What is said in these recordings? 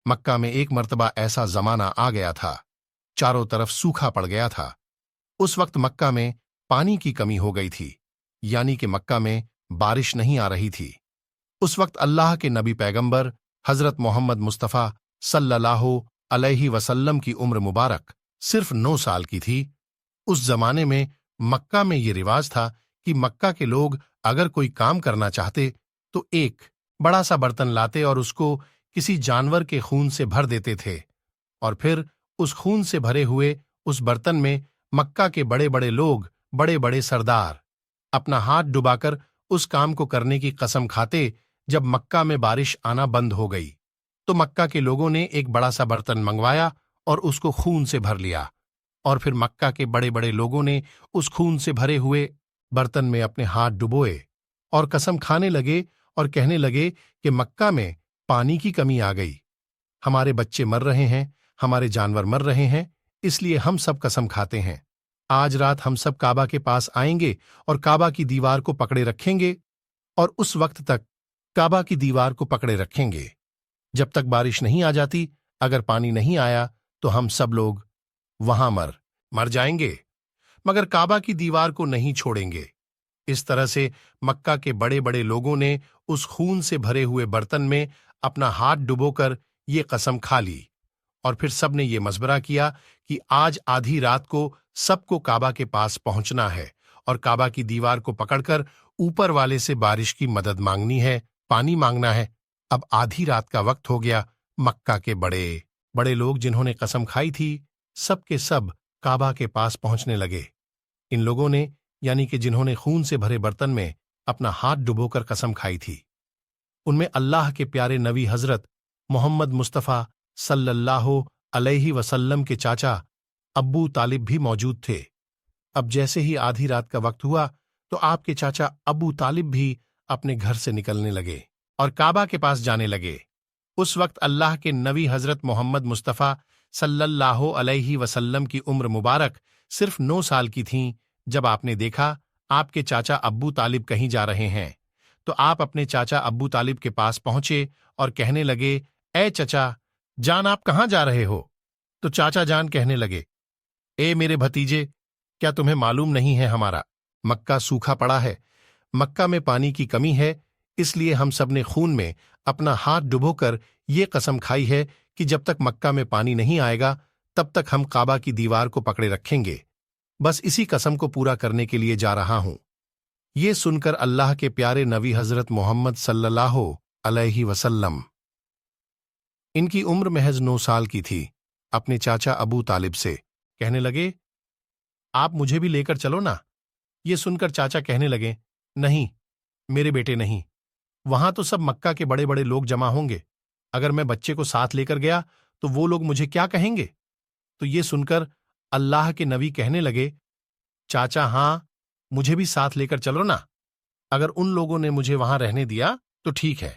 مکہ میں ایک مرتبہ ایسا زمانہ آ گیا تھا، چاروں طرف سوکھا پڑ گیا تھا۔ اس وقت مکہ میں پانی کی کمی ہو گئی تھی، یعنی کہ مکہ میں بارش نہیں آ رہی تھی۔ اس وقت اللہ کے نبی پیغمبر حضرت محمد مصطفیٰ صلی اللہ علیہ وسلم کی عمر مبارک صرف 9 سال کی تھی۔ اس زمانے میں مکہ میں یہ رواج تھا کہ مکہ کے لوگ اگر کوئی کام کرنا چاہتے تو ایک بڑا سا برتن لاتے اور اس کو کسی جانور کے خون سے بھر دیتے تھے، اور پھر اس خون سے بھرے ہوئے اس برتن میں مکہ کے بڑے بڑے لوگ، بڑے بڑے سردار اپنا ہاتھ ڈبا کر اس کام کو کرنے کی قسم کھاتے۔ جب مکہ میں بارش آنا بند ہو گئی تو مکہ کے لوگوں نے ایک بڑا سا برتن منگوایا اور اس کو خون سے بھر لیا، اور پھر مکہ کے بڑے بڑے لوگوں نے اس خون سے بھرے ہوئے برتن میں اپنے ہاتھ ڈبوئے اور قسم کھانے لگے اور کہنے لگے کہ مکہ میں پانی کی کمی آ گئی، ہمارے بچے مر رہے ہیں، ہمارے جانور مر رہے ہیں، اس لیے ہم سب قسم کھاتے ہیں آج رات ہم سب کعبہ کے پاس آئیں گے اور کعبہ کی دیوار کو پکڑے رکھیں گے، اور اس وقت تک کعبہ کی دیوار کو پکڑے رکھیں گے جب تک بارش نہیں آ جاتی۔ اگر پانی نہیں آیا تو ہم سب لوگ وہاں مر جائیں گے، مگر کعبہ کی دیوار کو نہیں چھوڑیں گے۔ اس طرح سے مکہ کے بڑے بڑے لوگوں نے اس خون سے بھرے ہوئے برتن میں اپنا ہاتھ ڈبو کر یہ قسم کھا لی، اور پھر سب نے یہ مشورہ کیا کہ آج آدھی رات کو سب کو کعبہ کے پاس پہنچنا ہے اور کعبہ کی دیوار کو پکڑ کر اوپر والے سے بارش کی مدد مانگنی ہے، پانی مانگنا ہے۔ اب آدھی رات کا وقت ہو گیا۔ مکہ کے بڑے بڑے لوگ جنہوں نے قسم کھائی تھی سب کے سب کعبہ کے پاس پہنچنے لگے۔ ان لوگوں نے، یعنی کہ جنہوں نے خون سے بھرے برتن میں اپنا ہاتھ ڈبو کر قسم کھائی تھی، ان میں اللہ کے پیارے نبی حضرت محمد مصطفیٰ صلی اللہ علیہ وسلم کے چاچا ابو طالب بھی موجود تھے۔ اب جیسے ہی آدھی رات کا وقت ہوا تو آپ کے چاچا ابو طالب بھی اپنے گھر سے نکلنے لگے اور کعبہ کے پاس جانے لگے۔ اس وقت اللہ کے نبی حضرت محمد مصطفیٰ صلی اللہ علیہ وسلم کی عمر مبارک صرف 9 سال کی تھیں۔ جب آپ نے دیکھا آپ کے چاچا ابو طالب کہیں جا رہے ہیں تو آپ اپنے چاچا ابو طالب کے پاس پہنچے اور کہنے لگے، اے چچا جان، آپ کہاں جا رہے ہو؟ تو چاچا جان کہنے لگے، اے میرے بھتیجے، کیا تمہیں معلوم نہیں ہے ہمارا مکہ سوکھا پڑا ہے، مکہ میں پانی کی کمی ہے، اس لیے ہم سب نے خون میں اپنا ہاتھ ڈبو کر یہ قسم کھائی ہے کہ جب تک مکہ میں پانی نہیں آئے گا تب تک ہم کعبہ کی دیوار کو پکڑے رکھیں گے۔ بس اسی قسم کو پورا کرنے کے لیے جا رہا ہوں۔ یہ سن کر اللہ کے پیارے نبی حضرت محمد صلی اللہ علیہ وسلم، ان کی عمر محض 9 سال کی تھی، اپنے چاچا ابو طالب سے کہنے لگے، آپ مجھے بھی لے کر چلو نا۔ یہ سن کر چاچا کہنے لگے، نہیں میرے بیٹے نہیں، وہاں تو سب مکہ کے بڑے بڑے لوگ جمع ہوں گے، اگر میں بچے کو ساتھ لے کر گیا تو وہ لوگ مجھے کیا کہیں گے؟ تو یہ سن کر اللہ کے نبی کہنے لگے، چاچا ہاں مجھے بھی ساتھ لے کر چلو نا، اگر ان لوگوں نے مجھے وہاں رہنے دیا تو ٹھیک ہے،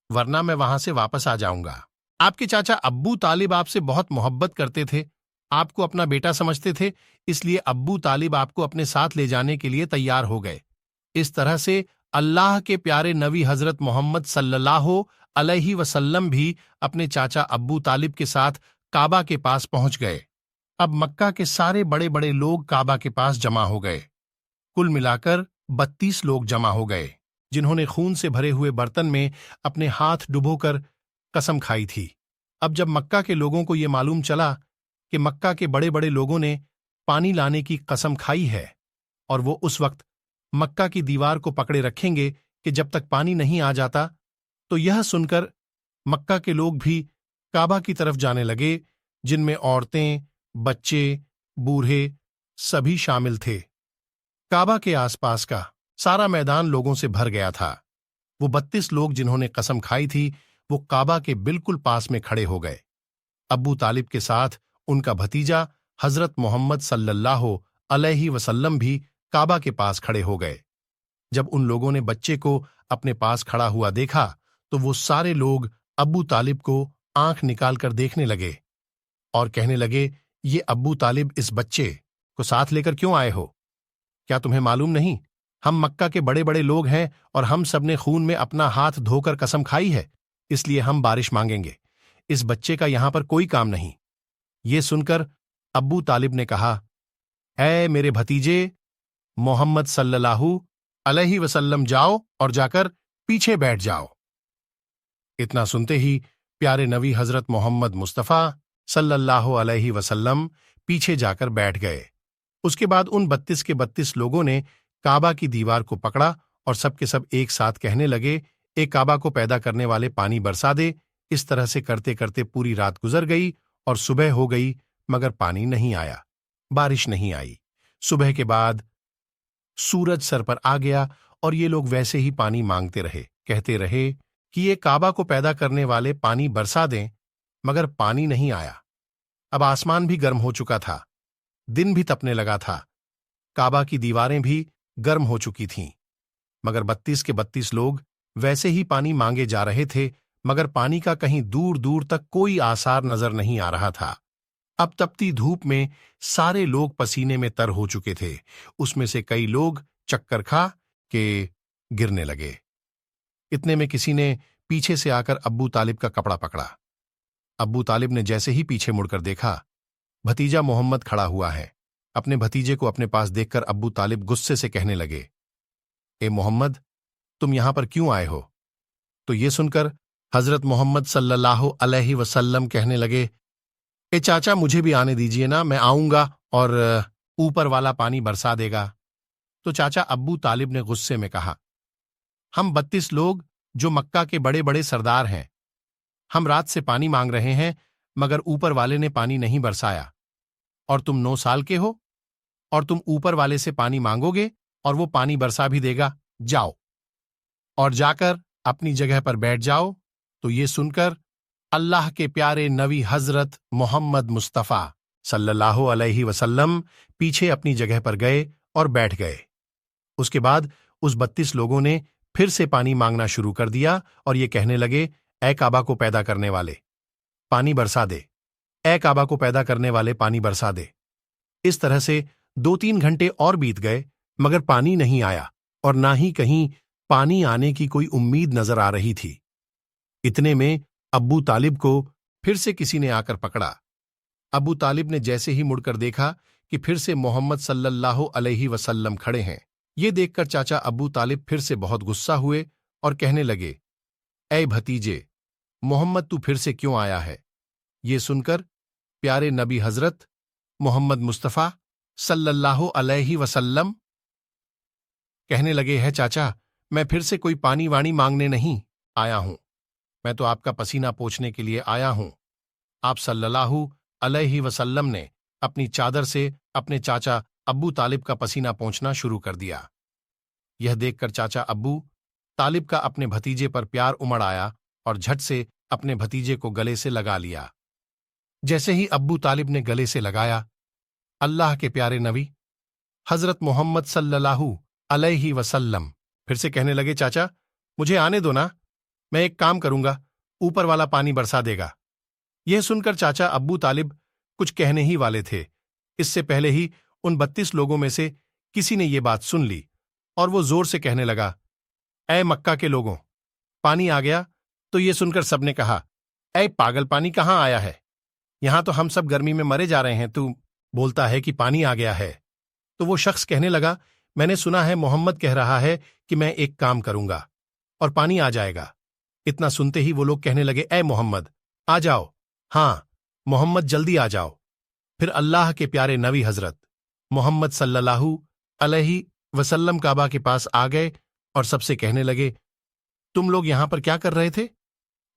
ورنہ میں وہاں سے واپس آ جاؤں گا۔ آپ کے چاچا ابو طالب آپ سے بہت محبت کرتے تھے، آپ کو اپنا بیٹا سمجھتے تھے، اس لیے ابو طالب آپ کو اپنے ساتھ لے جانے کے لیے تیار ہو گئے۔ اس طرح سے اللہ کے پیارے نبی حضرت محمد صلی اللہ علیہ وسلم بھی اپنے چاچا ابو طالب کے ساتھ کعبہ کے پاس پہنچ گئے۔ اب مکہ کے سارے بڑے بڑے لوگ کعبہ کے پاس جمع ہو گئے، کل ملا کر 32 لوگ جمع ہو گئے جنہوں نے خون سے بھرے ہوئے برتن میں اپنے ہاتھ ڈبو کر قسم کھائی تھی۔ اب جب مکہ کے لوگوں کو یہ معلوم چلا کہ مکہ کے بڑے بڑے لوگوں نے پانی لانے کی قسم کھائی ہے اور وہ اس وقت مکہ کی دیوار کو پکڑے رکھیں گے کہ جب تک پانی نہیں آ جاتا، تو یہ سن کر مکہ کے لوگ بھی کعبہ کی طرف جانے لگے، جن میں عورتیں، بچے، بوڑھے سبھی شامل تھے۔ کعبہ کے آس پاس کا سارا میدان لوگوں سے بھر گیا تھا۔ وہ 32 لوگ جنہوں نے قسم کھائی تھی وہ کعبہ کے بالکل پاس میں کھڑے ہو گئے۔ ابو طالب کے ساتھ ان کا بھتیجا حضرت محمد صلی اللہ علیہ وسلم بھی کعبہ کے پاس کھڑے ہو گئے۔ جب ان لوگوں نے بچے کو اپنے پاس کھڑا ہوا دیکھا تو وہ سارے لوگ ابو طالب کو آنکھ نکال کر دیکھنے لگے اور کہنے لگے، یہ ابو طالب اس بچے کو ساتھ لے کر کیوں آئے ہو؟ کیا تمہیں معلوم نہیں ہم مکہ کے بڑے بڑے لوگ ہیں اور ہم سب نے خون میں اپنا ہاتھ دھو کر قسم کھائی ہے، اس لیے ہم بارش مانگیں گے، इस बच्चे का यहां पर कोई काम नहीं। ये सुनकर अब्बू तालिब ने कहा, ऐ मेरे भतीजे मोहम्मद सल्लल्लाहु अलैहि वसल्लम, जाओ और जाकर पीछे बैठ जाओ। इतना सुनते ही प्यारे नबी हजरत मोहम्मद मुस्तफ़ा सल्लल्लाहु अलैहि वसल्लम पीछे जाकर बैठ गए। उसके बाद उन 32 के 32 लोगों ने काबा की दीवार को पकड़ा और सब के सब एक साथ कहने लगे, ए काबा को पैदा करने वाले पानी बरसा दे। इस तरह से करते करते पूरी रात गुजर गई और सुबह हो गई, मगर पानी नहीं आया, बारिश नहीं आई। सुबह के बाद सूरज सर पर आ गया और ये लोग वैसे ही पानी मांगते रहे, कहते रहे कि ये काबा को पैदा करने वाले पानी बरसा दें, मगर पानी नहीं आया। अब आसमान भी गर्म हो चुका था, दिन भी तपने लगा था, काबा की दीवारें भी गर्म हो चुकी थीं, मगर 32 के 32 लोग वैसे ही पानी मांगे जा रहे थे, मगर पानी का कहीं दूर दूर तक कोई आसार नजर नहीं आ रहा था। अब तपती धूप में सारे लोग पसीने में तर हो चुके थे। उसमें से कई लोग चक्कर खा के गिरने लगे। इतने में किसी ने पीछे से आकर अब्बू तालिब का कपड़ा पकड़ा। अब्बू तालिब ने जैसे ही पीछे मुड़कर देखा, भतीजा मोहम्मद खड़ा हुआ है। अपने भतीजे को अपने पास देखकर अब्बू तालिब गुस्से से कहने लगे, ए मोहम्मद, तुम यहां पर क्यों आए हो? तो ये सुनकर हजरत मोहम्मद सल्लल्लाहु अलैहि वसल्लम कहने लगे, ए चाचा, मुझे भी आने दीजिए ना, मैं आऊंगा और ऊपर वाला पानी बरसा देगा। तो चाचा अब्बू तालिब ने गुस्से में कहा, हम 32 लोग जो मक्का के बड़े बड़े सरदार हैं, हम रात से पानी मांग रहे हैं, मगर ऊपर वाले ने पानी नहीं बरसाया। और तुम 9 साल के हो और तुम ऊपर वाले से पानी मांगोगे और वो पानी बरसा भी देगा। जाओ और जाकर अपनी जगह पर बैठ जाओ। तो ये सुनकर अल्लाह के प्यारे नबी हजरत मोहम्मद मुस्तफ़ा सल्लल्लाहु अलैहि वसल्लम पीछे अपनी जगह पर गए और बैठ गए। उसके बाद उस 32 लोगों ने फिर से पानी मांगना शुरू कर दिया और ये कहने लगे, ऐ काबा को पैदा करने वाले, पानी बरसा दे। ऐ काबा को पैदा करने वाले, पानी बरसा दे। इस तरह से 2-3 घंटे और बीत गए, मगर पानी नहीं आया और ना ही कहीं पानी आने की कोई उम्मीद नजर आ रही थी। इतने में अब्बू तालिब को फिर से किसी ने आकर पकड़ा। अब्बू तालिब ने जैसे ही मुड़कर देखा कि फिर से मोहम्मद सल्लल्लाहु अलैहि वसल्लम खड़े हैं। ये देखकर चाचा अब्बू तालिब फिर से बहुत गुस्सा हुए और कहने लगे, ऐ भतीजे मोहम्मद, तू फिर से क्यों आया है? ये सुनकर प्यारे नबी हजरत मोहम्मद मुस्तफ़ा सल्लल्लाहु अलैहि वसल्लम कहने लगे, है चाचा, मैं फिर से कोई पानी वाणी मांगने नहीं आया हूं, मैं तो आपका पसीना पोंछने के लिए आया हूं। आप सल्लल्लाहु अलैहि वसल्लम ने अपनी चादर से अपने चाचा अब्बू तालिब का पसीना पोंछना शुरू कर दिया। यह देखकर चाचा अब्बू तालिब का अपने भतीजे पर प्यार उमड़ आया और झट से अपने भतीजे को गले से लगा लिया। जैसे ही अब्बू तालिब ने गले से लगाया, अल्लाह के प्यारे नबी हजरत मोहम्मद सल्लल्लाहु अलैहि वसल्लम फिर से कहने लगे, चाचा मुझे आने दो ना, मैं एक काम करूंगा, ऊपर वाला पानी बरसा देगा। यह सुनकर चाचा अब्बू तालिब कुछ कहने ही वाले थे, इससे पहले ही उन 32 लोगों में से किसी ने ये बात सुन ली और वो जोर से कहने लगा, ऐ मक्का के लोगों, पानी आ गया। तो ये सुनकर सबने कहा, ऐ पागल, पानी कहाँ आया है? यहां तो हम सब गर्मी में मरे जा रहे हैं, तू बोलता है कि पानी आ गया है। तो वो शख्स कहने लगा, मैंने सुना है मोहम्मद कह रहा है कि मैं एक काम करूंगा और पानी आ जाएगा। इतना सुनते ही वो लोग कहने लगे, ऐ मोहम्मद आ जाओ, हाँ मोहम्मद जल्दी आ जाओ। फिर अल्लाह के प्यारे नबी हजरत मोहम्मद सल्लल्लाहु अलैहि वसल्लम काबा के पास आ गए और सबसे कहने लगे, तुम लोग यहां पर क्या कर रहे थे?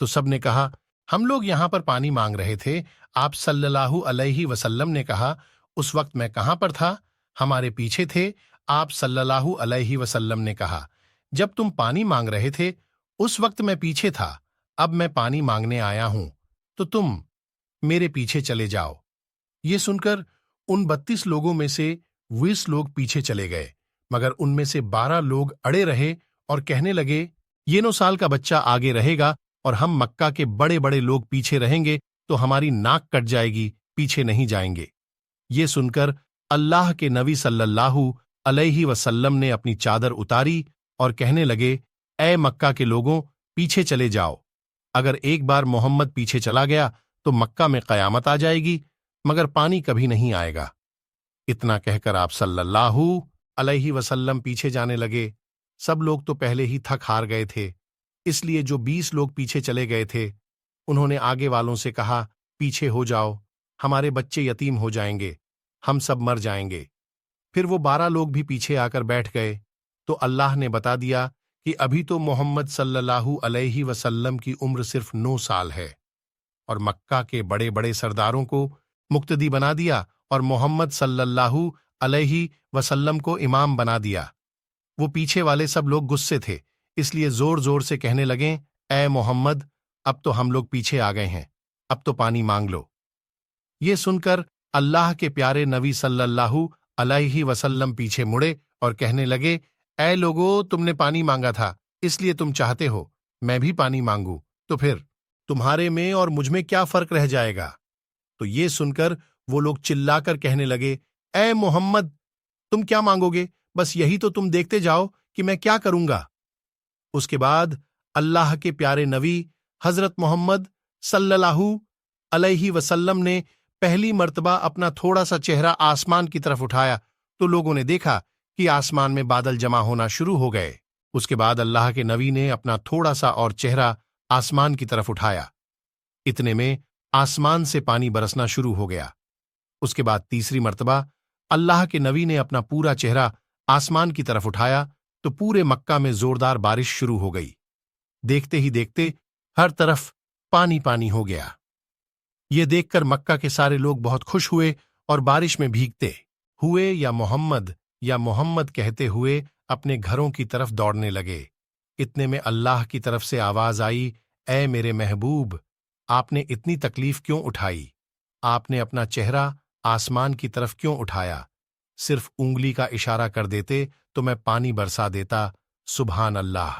तो सब ने कहा, हम लोग यहां पर पानी मांग रहे थे। आप सल्लल्लाहु अलैहि वसल्लम ने कहा, उस वक्त मैं कहां पर था? हमारे पीछे थे। आप सल्लल्लाहु अलैहि वसल्लम ने कहा, जब तुम पानी मांग रहे थे उस वक्त मैं पीछे था, अब मैं पानी मांगने आया हूं, तो तुम मेरे पीछे चले जाओ। ये सुनकर उन 32 लोगों में से 20 लोग पीछे चले गए, मगर उनमें से 12 लोग अड़े रहे और कहने लगे, ये 9 साल का बच्चा आगे रहेगा और हम मक्का के बड़े बड़े लोग पीछे रहेंगे तो हमारी नाक कट जाएगी, पीछे नहीं जाएंगे। ये सुनकर अल्लाह के नबी सल्लल्लाहु अलैहि वसल्लम ने अपनी चादर उतारी और कहने लगे, ऐ मक्का के लोगों, पीछे चले जाओ। अगर एक बार मोहम्मद पीछे चला गया तो मक्का में कयामत आ जाएगी, मगर पानी कभी नहीं आएगा। इतना कहकर आप सल्लल्लाहु अलैहि वसल्लम पीछे जाने लगे। सब लोग तो पहले ही थक हार गए थे, इसलिए जो 20 लोग पीछे चले गए थे उन्होंने आगे वालों से कहा, पीछे हो जाओ, हमारे बच्चे यतीम हो जाएंगे, हम सब मर जाएंगे। फिर वो 12 लोग भी पीछे आकर बैठ गए तो अल्लाह ने बता दिया कि अभी तो मोहम्मद सल्लल्लाहु अलैहि वसल्लम की उम्र सिर्फ 9 साल है, और मक्का के बड़े बड़े सरदारों को मुक्तदी बना दिया और मोहम्मद सल्लल्लाहु अलैहि वसल्लम को इमाम बना दिया। वो पीछे वाले सब लोग गुस्से थे, इसलिए जोर जोर से कहने लगे, ए मोहम्मद, अब तो हम लोग पीछे आ गए हैं, अब तो पानी मांग लो। ये सुनकर अल्लाह के प्यारे नबी सल्लल्लाहु अलैहि वसल्लम पीछे मुड़े और कहने लगे, ऐ लोगो, तुमने पानी मांगा था, इसलिए तुम चाहते हो मैं भी पानी मांगू, तो फिर तुम्हारे में और मुझ में क्या फर्क रह जाएगा। तो ये सुनकर वो लोग चिल्लाकर कहने लगे, ऐ मोहम्मद, तुम क्या मांगोगे, बस यही तो तुम देखते जाओ कि मैं क्या करूंगा। उसके बाद अल्लाह के प्यारे नबी हजरत मोहम्मद सल्लल्लाहु अलैहि वसल्लम ने पहली मर्तबा अपना थोड़ा सा चेहरा आसमान की तरफ उठाया तो लोगों ने देखा कि आसमान में बादल जमा होना शुरू हो गए। उसके बाद अल्लाह के नबी ने अपना थोड़ा सा और चेहरा आसमान की तरफ उठाया। इतने में आसमान से पानी बरसना शुरू हो गया। उसके बाद तीसरी मर्तबा अल्लाह के नबी ने अपना पूरा चेहरा आसमान की तरफ उठाया तो पूरे मक्का में जोरदार बारिश शुरू हो गई। देखते ही देखते हर तरफ पानी पानी हो गया। ये देखकर मक्का के सारे लोग बहुत खुश हुए और बारिश में भीगते हुए या मोहम्मद कहते हुए अपने घरों की तरफ दौड़ने लगे। इतने में अल्लाह की तरफ से आवाज आई, ऐ मेरे महबूब, आपने इतनी तकलीफ क्यों उठाई? आपने अपना चेहरा आसमान की तरफ क्यों उठाया? सिर्फ उंगली का इशारा कर देते तो मैं पानी बरसा देता। सुभान अल्लाह।